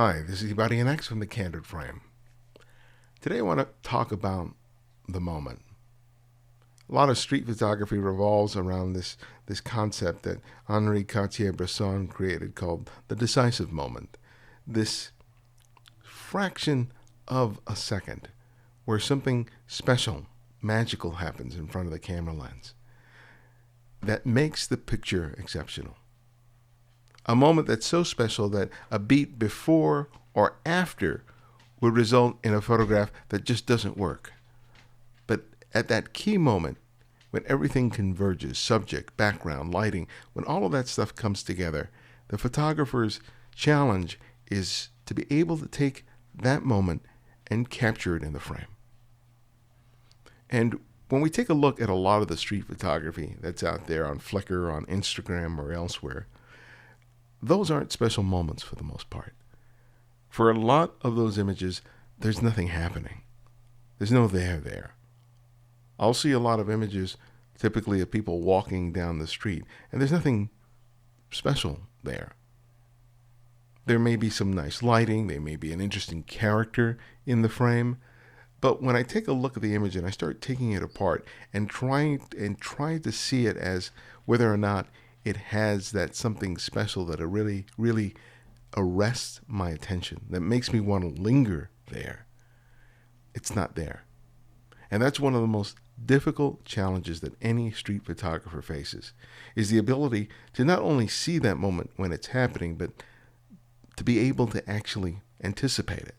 Hi, this is Ibarionex from the Candid Frame. Today I want to talk about the moment. A lot of street photography revolves around this concept that Henri Cartier-Bresson created called the decisive moment. This fraction of a second where something special, magical happens in front of the camera lens that makes the picture exceptional. A moment that's so special that a beat before or after would result in a photograph that just doesn't work. But at that key moment, when everything converges, subject, background, lighting, when all of that stuff comes together, the photographer's challenge is to be able to take that moment and capture it in the frame. And when we take a look at a lot of the street photography that's out there on Flickr, on Instagram, or elsewhere, those aren't special moments for the most part. For a lot of those images, there's nothing happening. There's no there. I'll see a lot of images, typically of people walking down the street, and there's nothing special there. There may be some nice lighting, there may be an interesting character in the frame, but when I take a look at the image and I start taking it apart and trying to see it as whether or not it has that something special that really arrests my attention, that makes me want to linger there, it's not there. And that's one of the most difficult challenges that any street photographer faces, is the ability to not only see that moment when it's happening, but to be able to actually anticipate it.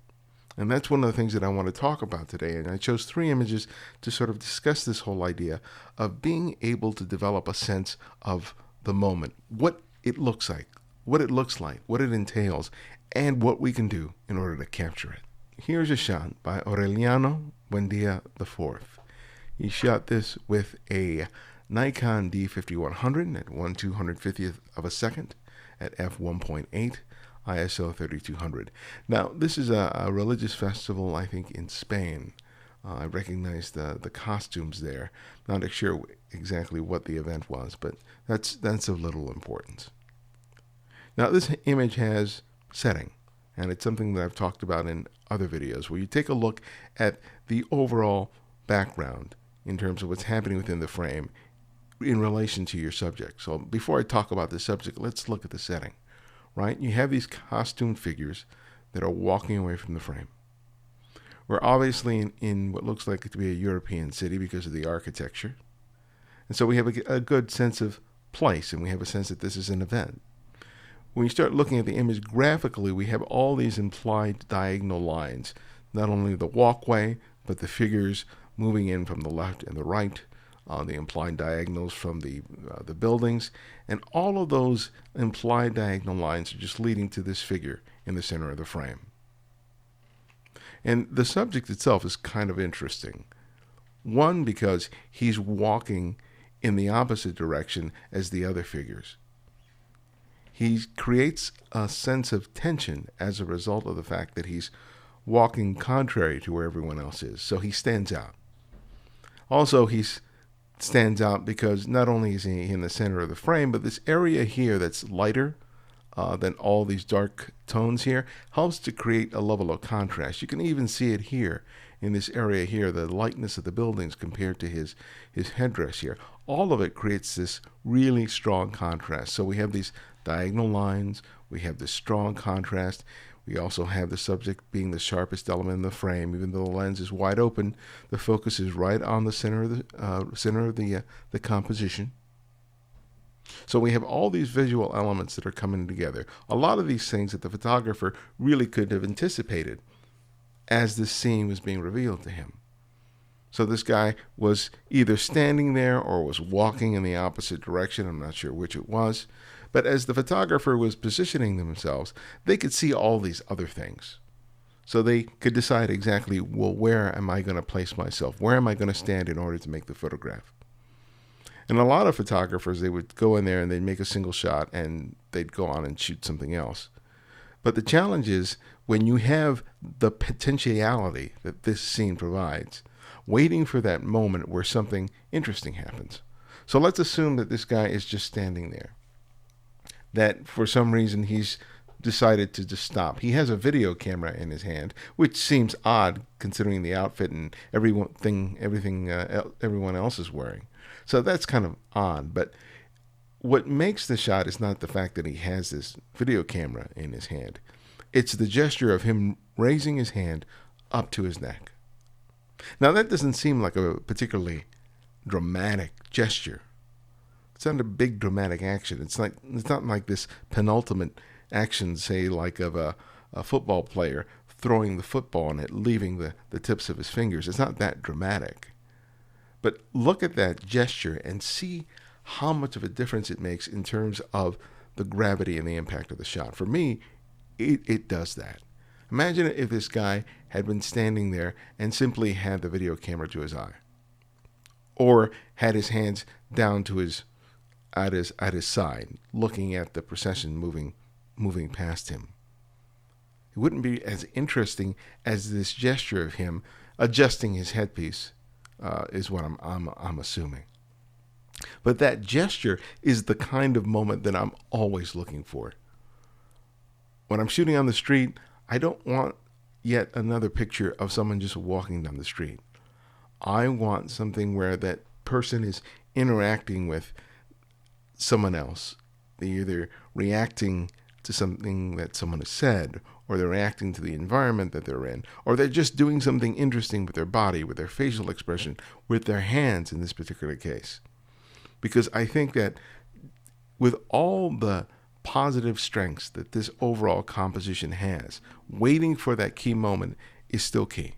And that's one of the things that I want to talk about today. And I chose 3 images to sort of discuss this whole idea of being able to develop a sense of the moment, what it looks like, what it entails, and what we can do in order to capture it. Here's a shot by Aurelian Buendia IV. He shot this with a Nikon D5100 at 1/250th of a second at f1.8, ISO 3200. Now, this is a religious festival, I think, in Spain. I recognize the costumes there. Not sure exactly what the event was, but that's of little importance. Now, this image has setting, and it's something that I've talked about in other videos, where you take a look at the overall background in terms of what's happening within the frame in relation to your subject. So before I talk about the subject, let's look at the setting, right? You have these costume figures that are walking away from the frame. We're obviously in what looks like it to be a European city because of the architecture. And so we have a good sense of place, and we have a sense that this is an event. When you start looking at the image graphically, we have all these implied diagonal lines, not only the walkway, but the figures moving in from the left and the right, the implied diagonals from the buildings, and all of those implied diagonal lines are just leading to this figure in the center of the frame. And the subject itself is kind of interesting. One, because he's walking in the opposite direction as the other figures. He creates a sense of tension as a result of the fact that he's walking contrary to where everyone else is. So he stands out. Also, he stands out because not only is he in the center of the frame, but this area here that's lighter than all these dark tones here helps to create a level of contrast. You can even see it here in this area here, the lightness of the buildings compared to his headdress here. All of it creates this really strong contrast. So we have these diagonal lines, we have this strong contrast. We also have the subject being the sharpest element in the frame. Even though the lens is wide open, the focus is right on the center of the composition. So we have all these visual elements that are coming together. A lot of these things that the photographer really could have anticipated as this scene was being revealed to him. So this guy was either standing there or was walking in the opposite direction. I'm not sure which it was. But as the photographer was positioning themselves, they could see all these other things. So they could decide exactly, well, where am I going to place myself? Where am I going to stand in order to make the photograph? And a lot of photographers, they would go in there and they'd make a single shot and they'd go on and shoot something else. But the challenge is when you have the potentiality that this scene provides, waiting for that moment where something interesting happens. So let's assume that this guy is just standing there, that for some reason he's decided to just stop. He has a video camera in his hand, which seems odd considering the outfit and everything everyone else is wearing. So that's kind of odd. But what makes the shot is not the fact that he has this video camera in his hand. It's the gesture of him raising his hand up to his neck. Now, that doesn't seem like a particularly dramatic gesture. It's not a big dramatic action. It's not like this penultimate action, say, like of a football player throwing the football and it leaving the tips of his fingers. It's not that dramatic. But look at that gesture and see how much of a difference it makes in terms of the gravity and the impact of the shot. For me, it does that. Imagine if this guy had been standing there and simply had the video camera to his eye, or had his hands down to at his side, looking at the procession moving past him. It wouldn't be as interesting as this gesture of him adjusting his headpiece, is what I'm assuming. But that gesture is the kind of moment that I'm always looking for. When I'm shooting on the street, I don't want yet another picture of someone just walking down the street. I want something where that person is interacting with someone else. They're either reacting to something that someone has said, or they're reacting to the environment that they're in, or they're just doing something interesting with their body, with their facial expression, with their hands in this particular case. Because I think that with all the positive strengths that this overall composition has, waiting for that key moment is still key.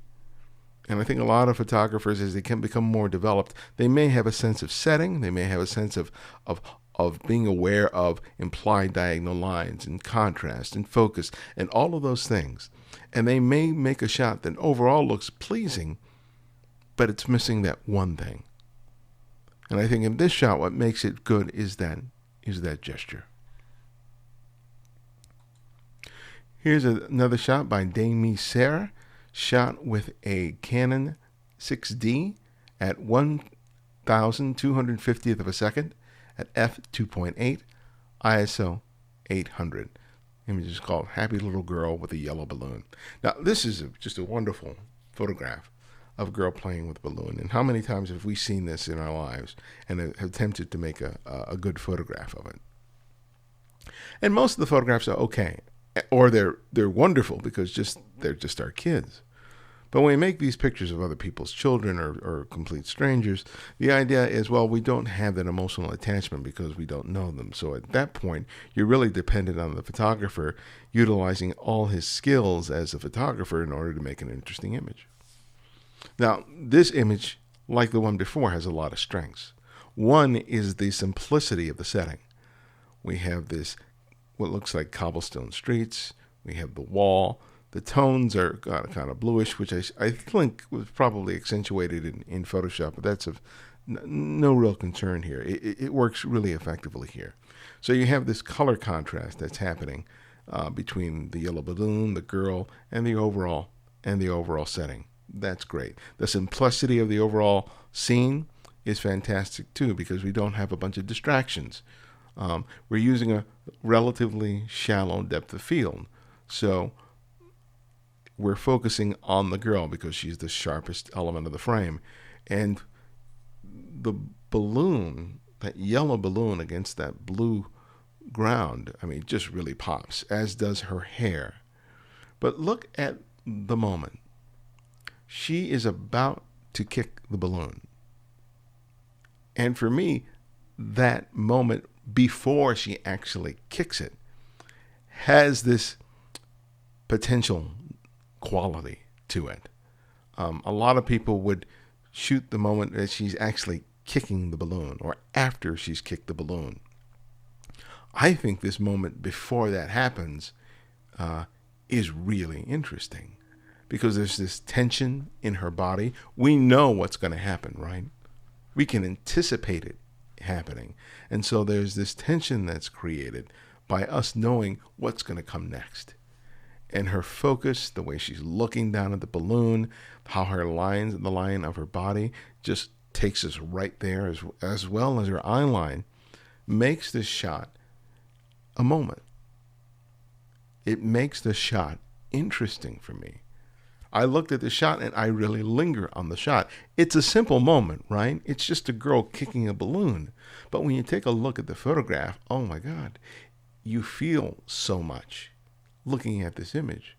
And I think a lot of photographers, as they can become more developed, they may have a sense of setting, they may have a sense of being aware of implied diagonal lines and contrast and focus and all of those things. And they may make a shot that overall looks pleasing, but it's missing that one thing. And I think in this shot, what makes it good is that gesture. Here's another shot by Demi Serre, shot with a Canon 6D at 1,250th of a second at f2.8, ISO 800. Image is called Happy Little Girl with a Yellow Balloon. Now, this is just a wonderful photograph of a girl playing with a balloon. And how many times have we seen this in our lives and have attempted to make a good photograph of it? And most of the photographs are okay, or they're wonderful because they're just our kids. But when we make these pictures of other people's children or complete strangers, the idea is, well, we don't have that emotional attachment because we don't know them. So at that point, you're really dependent on the photographer utilizing all his skills as a photographer in order to make an interesting image. Now, this image, like the one before, has a lot of strengths. One is the simplicity of the setting. We have this, what looks like cobblestone streets. We have the wall. The tones are kind of bluish, which I think was probably accentuated in Photoshop, but that's of no real concern here. It works really effectively here. So you have this color contrast that's happening between the yellow balloon, the girl, and the overall setting. That's great. The simplicity of the overall scene is fantastic too, because we don't have a bunch of distractions. We're using a relatively shallow depth of field. So we're focusing on the girl because she's the sharpest element of the frame. And the balloon, that yellow balloon against that blue ground, it just really pops, as does her hair. But look at the moment. She is about to kick the balloon. And for me, that moment before she actually kicks it has this potential quality to it. A lot of people would shoot the moment that she's actually kicking the balloon or after she's kicked the balloon. I think this moment before that happens is really interesting because there's this tension in her body. We know what's going to happen, right? We can anticipate it happening. And so there's this tension that's created by us knowing what's going to come next. And her focus, the way she's looking down at the balloon, how the line of her body just takes us right there, as well as her eye line, makes this shot a moment. It makes the shot interesting for me. I looked at the shot and I really linger on the shot. It's a simple moment, right? It's just a girl kicking a balloon. But when you take a look at the photograph, oh my God, you feel so much looking at this image.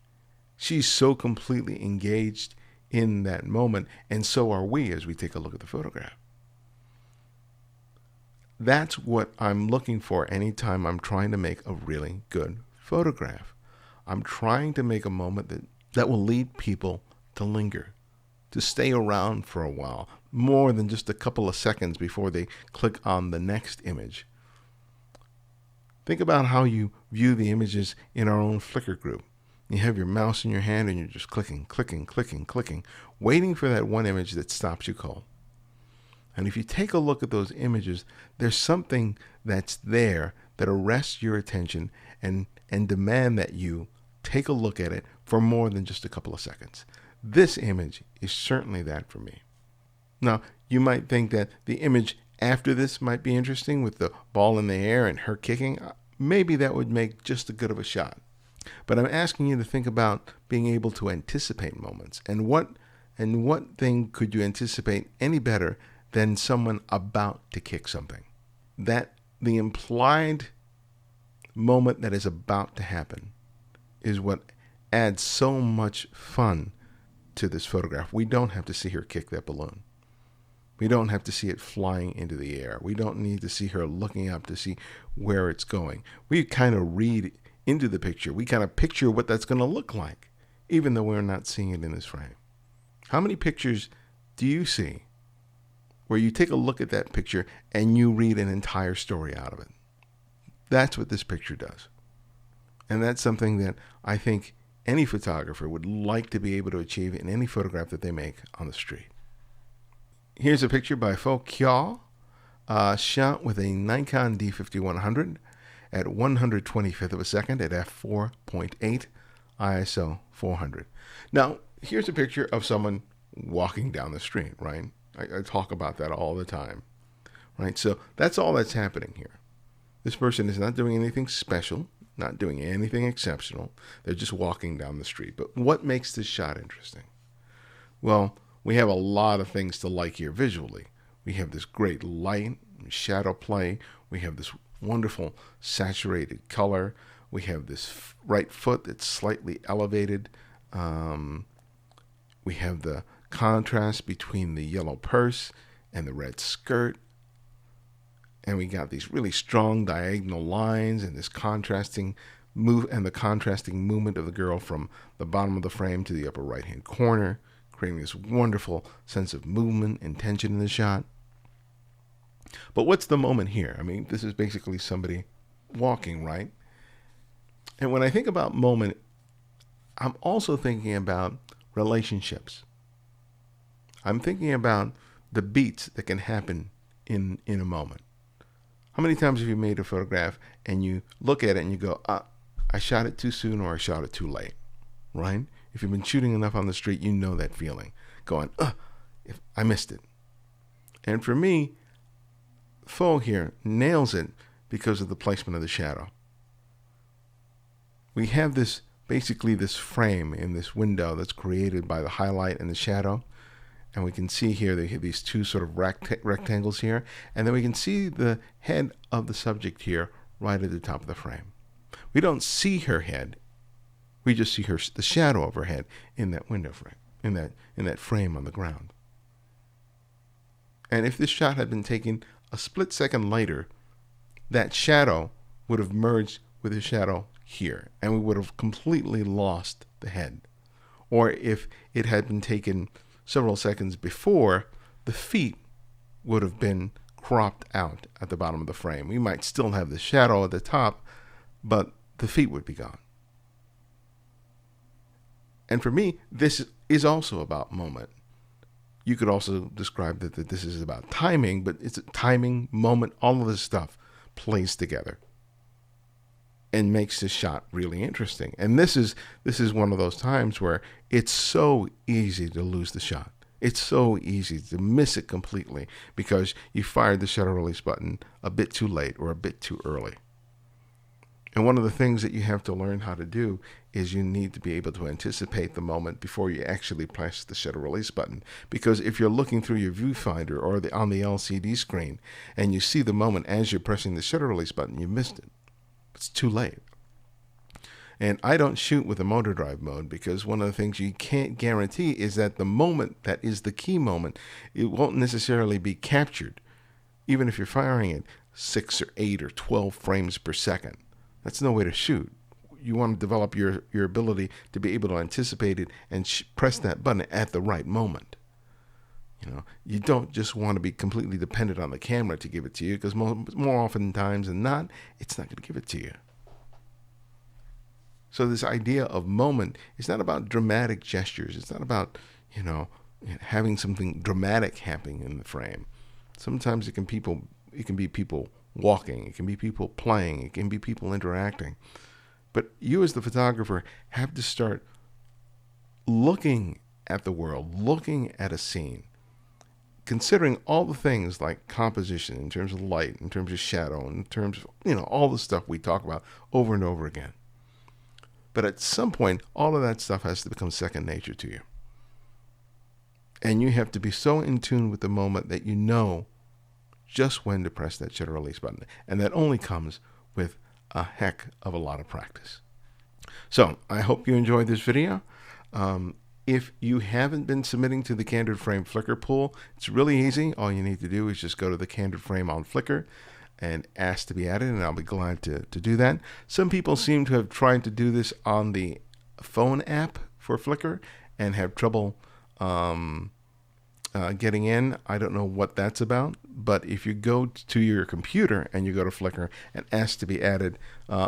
She's so completely engaged in that moment, and so are we as we take a look at the photograph. That's what I'm looking for anytime I'm trying to make a really good photograph. I'm trying to make a moment that will lead people to linger, to stay around for a while, more than just a couple of seconds before they click on the next image. Think about how you view the images in our own Flickr group. You have your mouse in your hand and you're just clicking, waiting for that one image that stops you cold. And if you take a look at those images, there's something that's there that arrests your attention and demand that you take a look at it for more than just a couple of seconds. This image is certainly that for me. Now, you might think that the image after this might be interesting with the ball in the air and her kicking. Maybe that would make just as good of a shot. But I'm asking you to think about being able to anticipate moments. And what thing could you anticipate any better than someone about to kick something? That the implied moment that is about to happen is what adds so much fun to this photograph. We don't have to see her kick that balloon. We don't have to see it flying into the air. We don't need to see her looking up to see where it's going. We kind of read into the picture. We kind of picture what that's going to look like, even though we're not seeing it in this frame. How many pictures do you see where you take a look at that picture and you read an entire story out of it? That's what this picture does. And that's something that I think any photographer would like to be able to achieve in any photograph that they make on the street. Here's a picture by Pho Kyaw, shot with a Nikon D5100 at 125th of a second at f4.8 ISO 400. Now, here's a picture of someone walking down the street, right? I talk about that all the time, right? So that's all that's happening here. This person is not doing anything special, not doing anything exceptional. They're just walking down the street. But what makes this shot interesting? Well, we have a lot of things to like here visually. We have this great light, shadow play. We have this wonderful saturated color. We have this right foot that's slightly elevated. We have the contrast between the yellow purse and the red skirt. And we got these really strong diagonal lines and this contrasting the contrasting movement of the girl from the bottom of the frame to the upper right-hand corner, creating this wonderful sense of movement and tension in the shot. But what's the moment here? I mean, this is basically somebody walking, right? And when I think about moment, I'm also thinking about relationships. I'm thinking about the beats that can happen in a moment. How many times have you made a photograph and you look at it and you go, I shot it too soon or I shot it too late, right? If you've been shooting enough on the street, you know that feeling, going, if I missed it. And for me, Pho here nails it because of the placement of the shadow. We have this frame in this window that's created by the highlight and the shadow. And we can see here they have these two sort of rectangles here. And then we can see the head of the subject here right at the top of the frame. We don't see her head. We just see the shadow of her head in that window frame, in that frame on the ground. And if this shot had been taken a split second later, that shadow would have merged with the shadow here, and we would have completely lost the head. Or if it had been taken several seconds before, the feet would have been cropped out at the bottom of the frame. We might still have the shadow at the top, but the feet would be gone. And for me, this is also about moment. You could also describe that this is about timing, but it's a timing, moment, all of this stuff plays together and makes this shot really interesting. And this is one of those times where it's so easy to lose the shot. It's so easy to miss it completely because you fired the shutter release button a bit too late or a bit too early. And one of the things that you have to learn how to do is you need to be able to anticipate the moment before you actually press the shutter release button. Because if you're looking through your viewfinder or on the LCD screen and you see the moment as you're pressing the shutter release button, you missed it. It's too late. And I don't shoot with a motor drive mode because one of the things you can't guarantee is that the moment that is the key moment, it won't necessarily be captured, even if you're firing at 6 or 8 or 12 frames per second. That's no way to shoot. You want to develop your ability to be able to anticipate it and press that button at the right moment. You don't just want to be completely dependent on the camera to give it to you, because more often times than not, it's not going to give it to you. So this idea of moment is not about dramatic gestures. It's not about, having something dramatic happening in the frame. Sometimes it can be people walking, it can be people playing, it can be people interacting. But you as the photographer have to start looking at the world, looking at a scene, considering all the things like composition in terms of light, in terms of shadow, in terms of, all the stuff we talk about over and over again. But at some point, all of that stuff has to become second nature to you. And you have to be so in tune with the moment that you know just when to press that shutter release button. And that only comes with a heck of a lot of practice. So I hope you enjoyed this video. If you haven't been submitting to the Candid Frame Flickr pool, it's really easy. All you need to do is just go to the Candid Frame on Flickr and ask to be added, and I'll be glad to do that. Some people seem to have tried to do this on the phone app for Flickr and have trouble getting in. I don't know what that's about, but if you go to your computer and you go to Flickr and ask to be added,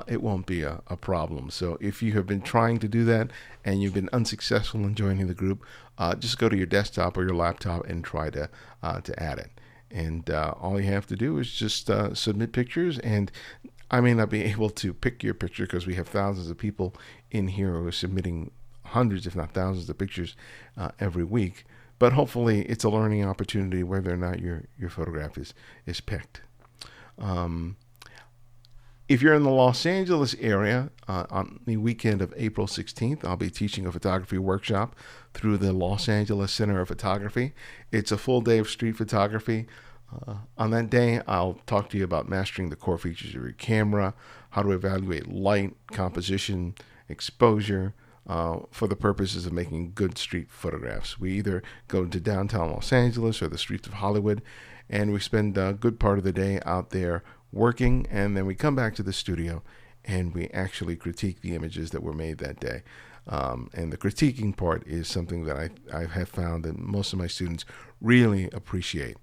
it won't be a problem. So if you have been trying to do that and you've been unsuccessful in joining the group, just go to your desktop or your laptop and try to add it. And all you have to do is just submit pictures, and I may not be able to pick your picture because we have thousands of people in here who are submitting hundreds, if not thousands, of pictures every week. But hopefully it's a learning opportunity whether or not your photograph is picked. If you're in the Los Angeles area, on the weekend of April 16th, I'll be teaching a photography workshop through the Los Angeles Center of Photography. It's a full day of street photography. On that day, I'll talk to you about mastering the core features of your camera, how to evaluate light, composition, exposure, for the purposes of making good street photographs. We either go to downtown Los Angeles or the streets of Hollywood, and we spend a good part of the day out there working, and then we come back to the studio and we actually critique the images that were made that day. And the critiquing part is something that I have found that most of my students really appreciate,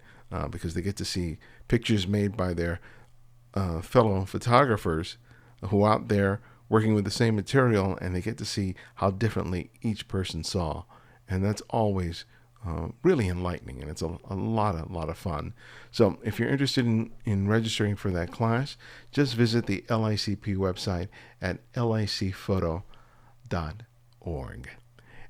because they get to see pictures made by their fellow photographers who are out there working with the same material, and they get to see how differently each person saw. And that's always really enlightening, and it's a lot of fun. So if you're interested in registering for that class, just visit the LICP website at licphoto.org.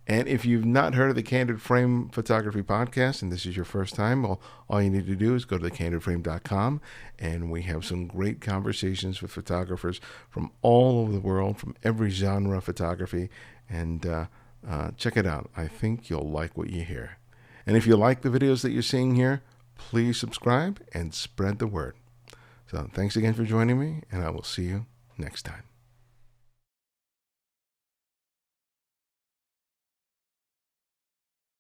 And if you've not heard of the Candid Frame Photography Podcast, and this is your first time, well, all you need to do is go to thecandidframe.com, and we have some great conversations with photographers from all over the world, from every genre of photography, and check it out. I think you'll like what you hear. And if you like the videos that you're seeing here, please subscribe and spread the word. So thanks again for joining me, and I will see you next time.